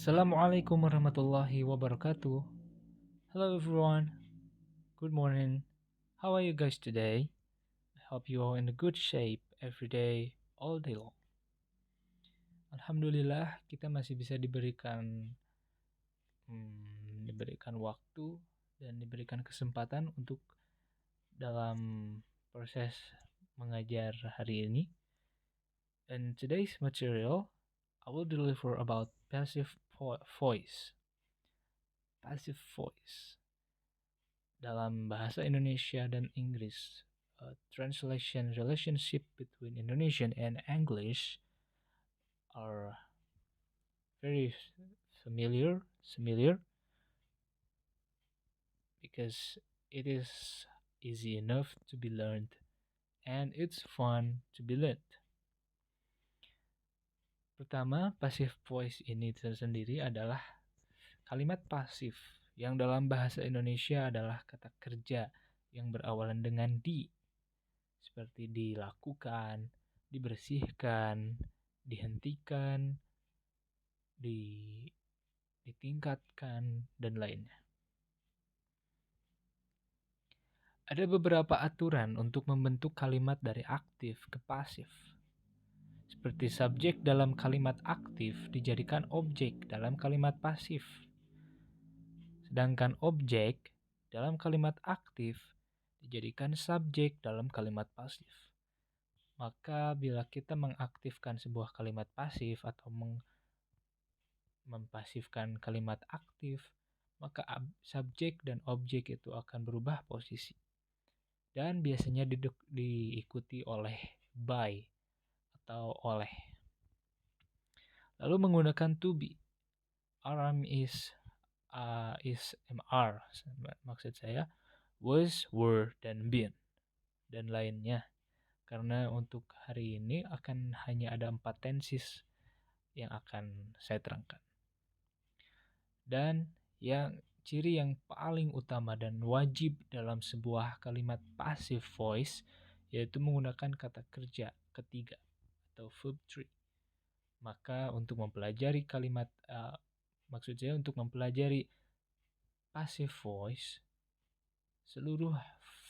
Assalamualaikum warahmatullahi wabarakatuh. Hello everyone. Good morning. How are you guys today? I hope you are in a good shape every day, all day long. Alhamdulillah kita masih bisa diberikan waktu dan diberikan kesempatan untuk dalam proses mengajar hari ini. And today's material I will deliver about passive voice. Passive voice. Dalam bahasa Indonesia dan Inggris, translation relationship between Indonesian and English are very familiar because it is easy enough to be learned and it's fun to be learned. Pertama, passive voice ini tersendiri adalah kalimat pasif yang dalam bahasa Indonesia adalah kata kerja yang berawalan dengan di, seperti dilakukan, dibersihkan, dihentikan, ditingkatkan, dan lainnya. Ada beberapa aturan untuk membentuk kalimat dari aktif ke pasif. Seperti subjek dalam kalimat aktif dijadikan objek dalam kalimat pasif. Sedangkan objek dalam kalimat aktif dijadikan subjek dalam kalimat pasif. Maka bila kita mengaktifkan sebuah kalimat pasif atau mempasifkan kalimat aktif, maka subjek dan objek itu akan berubah posisi. Dan biasanya diikuti oleh by atau oleh. Lalu menggunakan to be. Aram is MR, maksud saya was, were, dan been, dan lainnya. Karena untuk hari ini akan hanya ada 4 tenses yang akan saya terangkan. Dan ciri yang paling utama dan wajib dalam sebuah kalimat passive voice yaitu menggunakan kata kerja ketiga atau verb 3. Maka untuk mempelajari untuk mempelajari passive voice, seluruh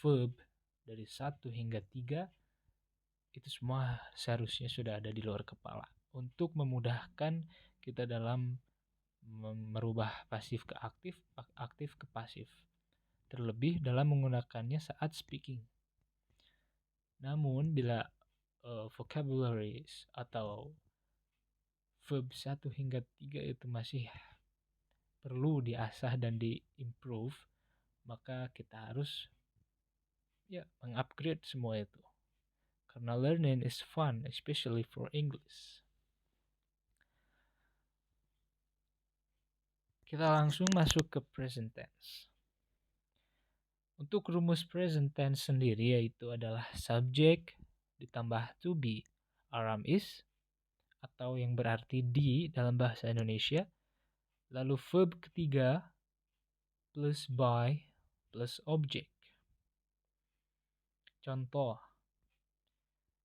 verb dari 1 hingga 3 itu semua seharusnya sudah ada di luar kepala untuk memudahkan kita dalam merubah pasif ke aktif, aktif ke pasif. Terlebih dalam menggunakannya saat speaking. Namun bila vocabularies atau verb 1 hingga 3 itu masih perlu diasah dan diimprove, maka kita harus mengupgrade semua itu. Karena learning is fun, especially for English. Kita langsung masuk ke present tense. Untuk rumus present tense sendiri yaitu adalah subject ditambah to be, Aram is, atau yang berarti di dalam bahasa Indonesia. Lalu verb ketiga plus by plus object. Contoh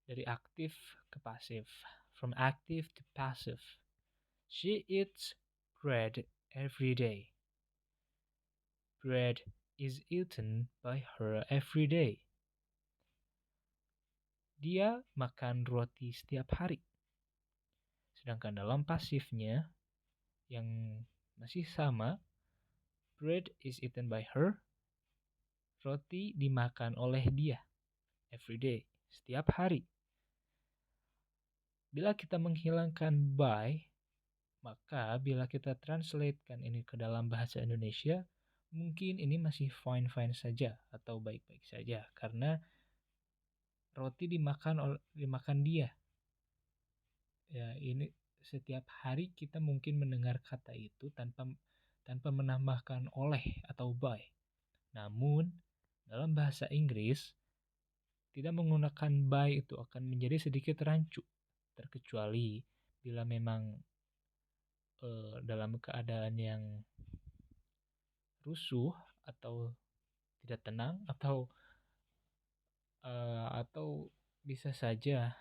dari aktif ke pasif. From active to passive. She eats bread every day. Bread is eaten by her every day. Dia makan roti setiap hari. Sedangkan dalam pasifnya yang masih sama, bread is eaten by her, roti dimakan oleh dia every day, setiap hari. Bila kita menghilangkan by, maka bila kita translatekan ini ke dalam bahasa Indonesia, mungkin ini masih fine-fine saja atau baik-baik saja karena roti dimakan dia. Ya, ini setiap hari kita mungkin mendengar kata itu tanpa menambahkan oleh atau by. Namun dalam bahasa Inggris tidak menggunakan by itu akan menjadi sedikit rancu, terkecuali bila memang dalam keadaan yang rusuh atau tidak tenang atau bisa saja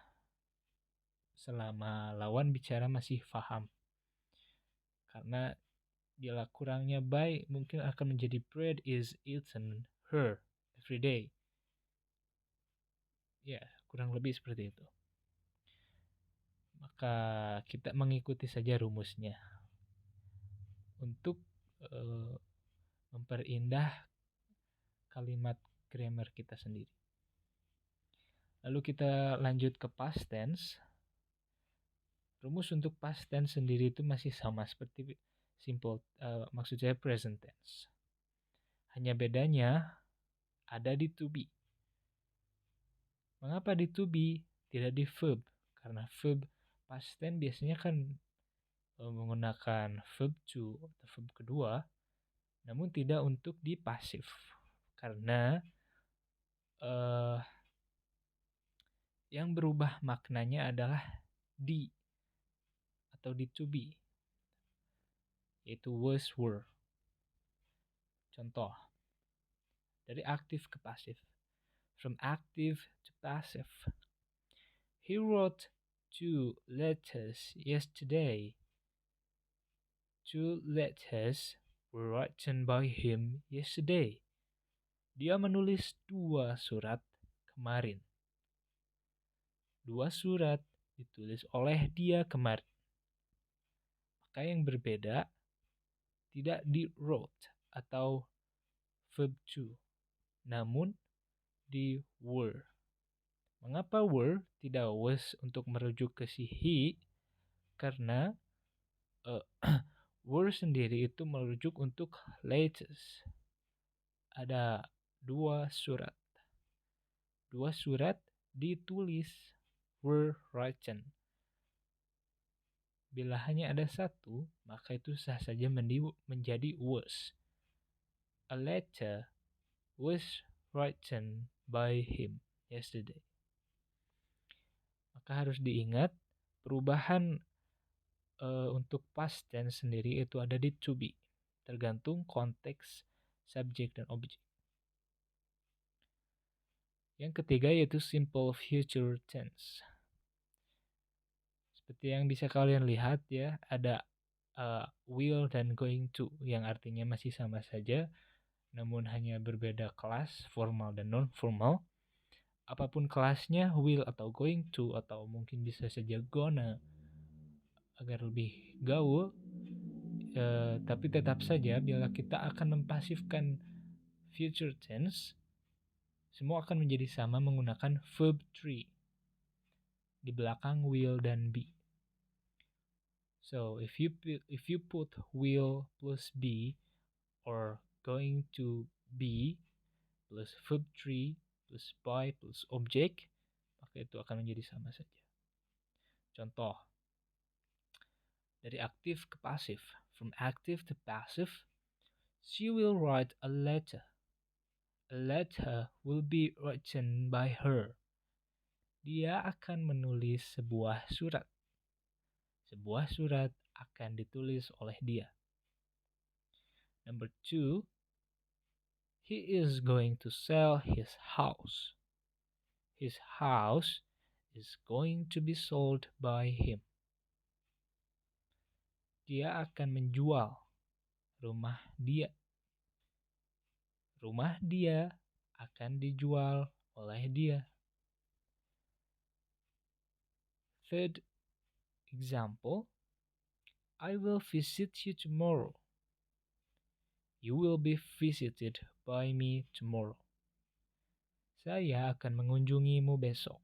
selama lawan bicara masih paham. Karena bila kurangnya by mungkin akan menjadi Brad is eaten her every day. Ya, kurang lebih seperti itu. Maka kita mengikuti saja rumusnya untuk memperindah kalimat grammar kita sendiri. Lalu kita lanjut ke past tense. Rumus untuk past tense sendiri itu masih sama seperti maksud saya present tense. Hanya bedanya ada di to be. Mengapa di to be, tidak di verb? Karena verb past tense biasanya kan menggunakan verb to atau verb kedua, namun tidak untuk di pasif. Karena yang berubah maknanya adalah di atau di to be, yaitu was, were. Contoh, dari aktif ke pasif. From active to passive. He wrote 2 letters yesterday. 2 letters were written by him yesterday. Dia menulis 2 surat kemarin. 2 surat ditulis oleh dia kemarin. Maka yang berbeda tidak di wrote atau verb to, namun di were. Mengapa were tidak was untuk merujuk ke si he? Karena were sendiri itu merujuk untuk letters. Ada 2 surat. 2 surat ditulis, were written. Bila hanya ada 1, maka itu sah saja menjadi was. A letter was written by him yesterday. Maka harus diingat perubahan untuk past tense sendiri itu ada di to be, tergantung konteks, subjek, dan objek. Yang ketiga yaitu simple future tense. Seperti yang bisa kalian lihat ya, ada will dan going to yang artinya masih sama saja, namun hanya berbeda kelas, formal dan non-formal. Apapun kelasnya, will atau going to, atau mungkin bisa saja gonna, agar lebih gaul. Tapi tetap saja bila kita akan mempasifkan future tense, semua akan menjadi sama menggunakan verb 3 di belakang will dan be. So if you put will plus be or going to be plus verb 3 plus by plus object, maka itu akan menjadi sama saja. Contoh, dari aktif ke pasif. From active to passive, she will write a letter. A letter will be written by her. Dia akan menulis sebuah surat. Sebuah surat akan ditulis oleh dia. Number 2, he is going to sell his house. His house is going to be sold by him. Dia akan menjual rumah dia. Rumah dia akan dijual oleh dia. Third example, I will visit you tomorrow. You will be visited by me tomorrow. Saya akan mengunjungimu besok.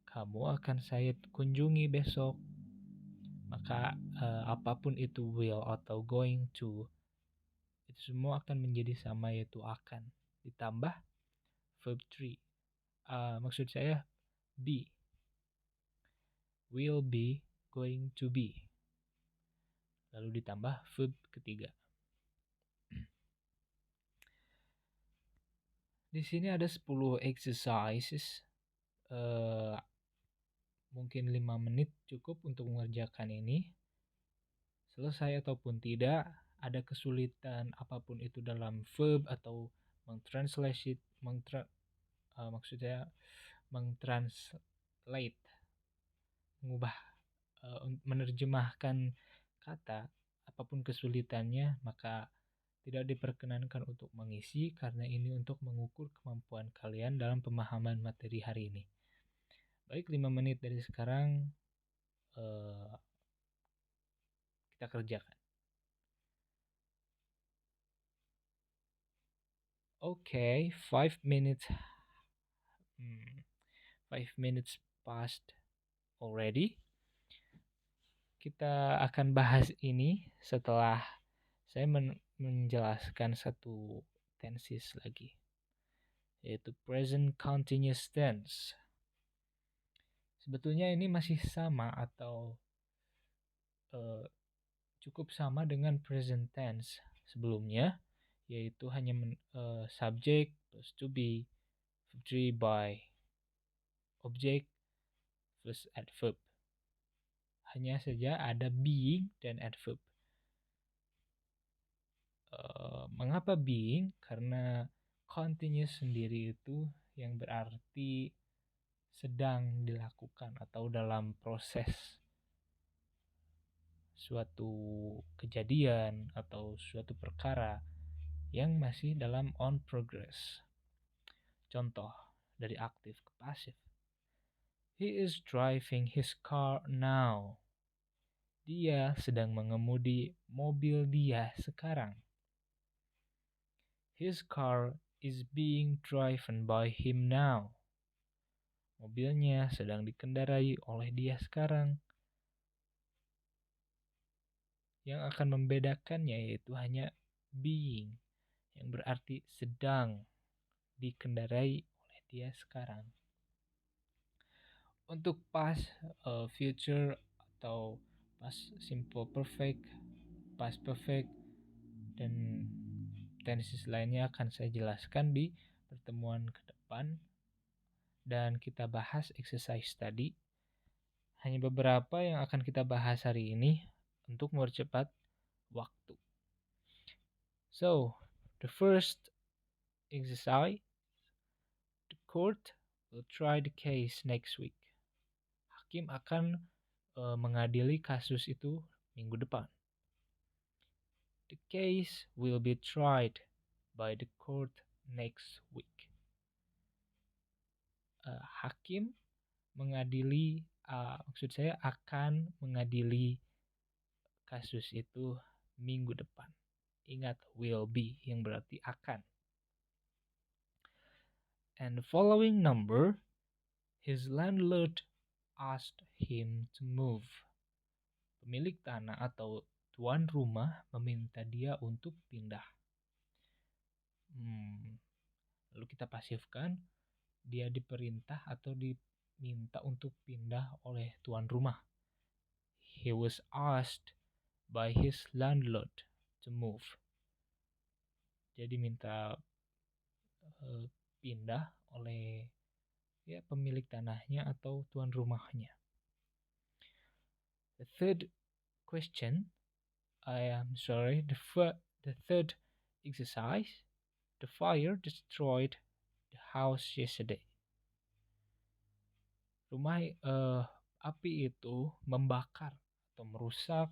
Kamu akan saya kunjungi besok. Maka apapun itu will atau going to, itu semua akan menjadi sama, yaitu akan. Ditambah verb 3. Maksud saya be. Will be, going to be. Lalu ditambah verb ketiga. Di sini ada 10 exercises. Mungkin 5 menit cukup untuk mengerjakan ini. Selesai ataupun tidak, ada kesulitan apapun itu dalam verb atau mengtranslate, mengubah menerjemahkan kata, apapun kesulitannya, maka tidak diperkenankan untuk mengisi karena ini untuk mengukur kemampuan kalian dalam pemahaman materi hari ini. Baik, 5 menit dari sekarang kita kerjakan. Okay, 5 minutes 5 minutes passed already. Kita akan bahas ini setelah saya menjelaskan satu tenses lagi, yaitu present continuous tense. Sebetulnya ini masih sama atau cukup sama dengan present tense sebelumnya, yaitu hanya subject plus to be, verb 3 by, object plus adverb. Hanya saja ada being dan adverb. Mengapa being? Karena continuous sendiri itu yang berarti sedang dilakukan atau dalam proses suatu kejadian atau suatu perkara yang masih dalam on progress. Contoh dari aktif ke pasif. He is driving his car now. Dia sedang mengemudi mobil dia sekarang. His car is being driven by him now. Mobilnya sedang dikendarai oleh dia sekarang. Yang akan membedakannya yaitu hanya being, yang berarti sedang dikendarai oleh dia sekarang. Untuk past future atau past simple perfect, past perfect, dan tenses lainnya akan saya jelaskan di pertemuan ke depan. Dan kita bahas exercise tadi. Hanya beberapa yang akan kita bahas hari ini untuk mempercepat waktu. So, the first exercise, the court will try the case next week. Hakim akan mengadili kasus itu minggu depan. The case will be tried by the court next week. Hakim mengadili, maksud saya akan mengadili kasus itu minggu depan. Ingat, will be yang berarti akan. And the following number, his landlord asked him to move. Pemilik tanah atau tuan rumah meminta dia untuk pindah. Lalu kita pasifkan, dia diperintah atau diminta untuk pindah oleh tuan rumah. He was asked by his landlord to move. Jadi minta pindah oleh pemilik tanahnya atau tuan rumahnya. The third question, the third exercise, the fire destroyed the house yesterday. Api itu membakar atau merusak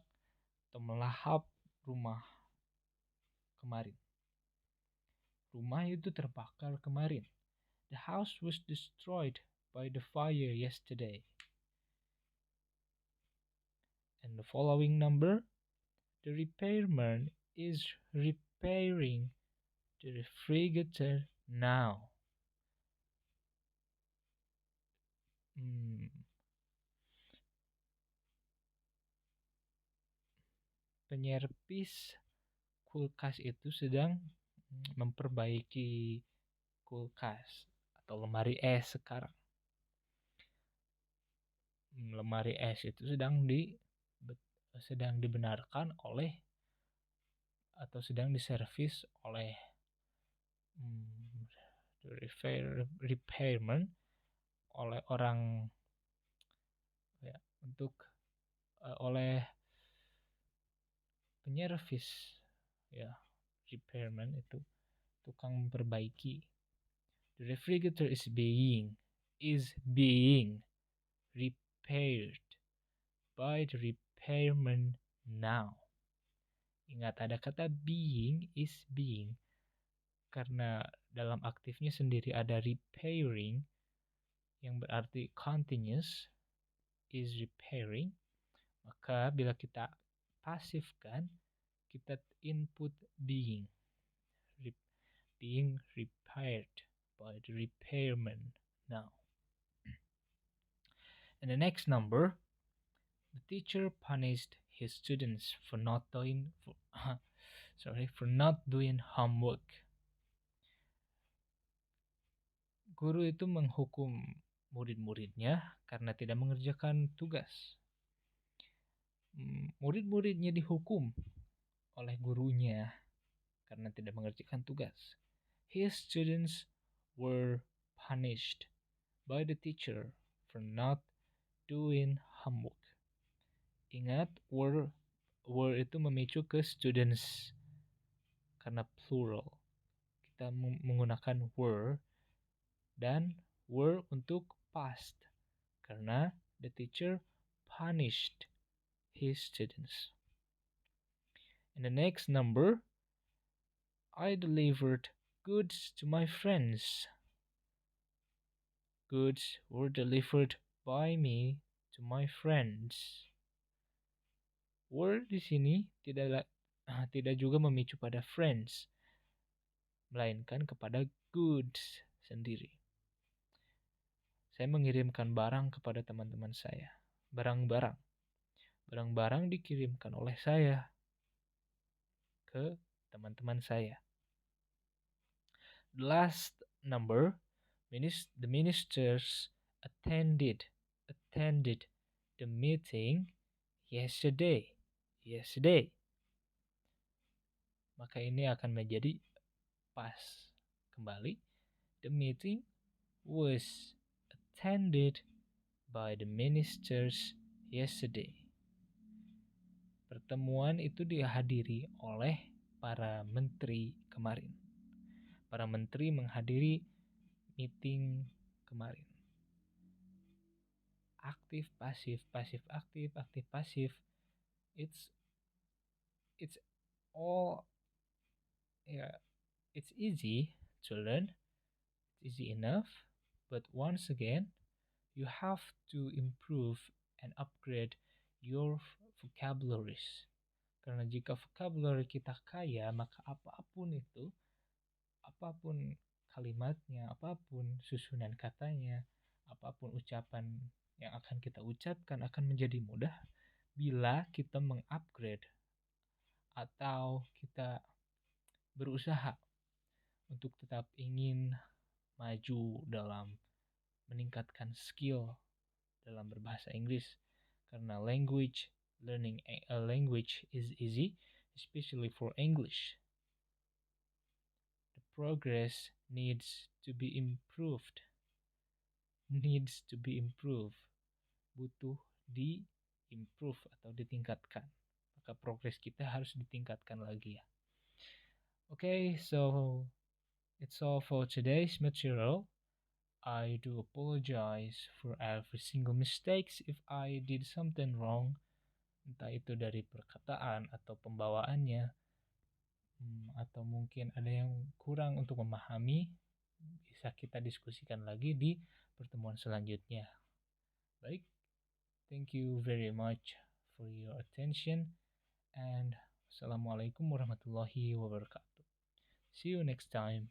atau melahap rumah kemarin. Rumah itu terbakar kemarin. The house was destroyed by the fire yesterday. And the following number, the repairman is repairing the refrigerator now. Penyervis kulkas itu sedang memperbaiki kulkas atau lemari es sekarang. Lemari es itu sedang dibenarkan oleh atau sedang diservis oleh repairman, oleh orang oleh penyervis, repairman itu tukang memperbaiki. The refrigerator is being repaired by the repairman now. Ingat ada kata being is being. Karena dalam aktifnya sendiri ada repairing yang berarti continuous is repairing. Maka bila kita pasifkan, kita input being. Being repaired by the repairman now. And the next number, the teacher punished his students for not doing homework. Guru itu menghukum murid-muridnya karena tidak mengerjakan tugas. Murid-muridnya dihukum oleh gurunya karena tidak mengerjakan tugas. His students were punished by the teacher for not doing homework. Ingat, were itu memicu ke students karena plural. Kita menggunakan were, dan were untuk past karena the teacher punished his students. And the next number, I delivered goods to my friends. Goods were delivered by me to my friends. Were di sini tidak juga memicu pada friends, melainkan kepada goods sendiri. Saya mengirimkan barang kepada teman-teman saya. Barang-barang dikirimkan oleh saya ke teman-teman saya. The last number, the ministers attended the meeting yesterday. Maka ini akan menjadi pas kembali. The meeting was attended by the ministers yesterday. Pertemuan itu dihadiri oleh para menteri kemarin. Para menteri menghadiri meeting kemarin. Aktif, pasif, pasif, aktif, aktif, pasif. It's all, it's easy to learn. It's easy enough. But once again, you have to improve and upgrade your vocabularies. Karena jika vocabulary kita kaya, maka apapun itu, apapun kalimatnya, apapun susunan katanya, apapun ucapan yang akan kita ucapkan akan menjadi mudah bila kita mengupgrade atau kita berusaha untuk tetap ingin maju dalam meningkatkan skill dalam berbahasa Inggris. Karena learning a language is easy, especially for English. The progress needs to be improved. Butuh di-improve atau ditingkatkan. Maka progres kita harus ditingkatkan lagi ya. Okay, so it's all for today's material. I do apologize for every single mistakes if I did something wrong. Entah itu dari perkataan atau pembawaannya, atau mungkin ada yang kurang untuk memahami, bisa kita diskusikan lagi di pertemuan selanjutnya. Baik, thank you very much for your attention, and Assalamualaikum warahmatullahi wabarakatuh. See you next time.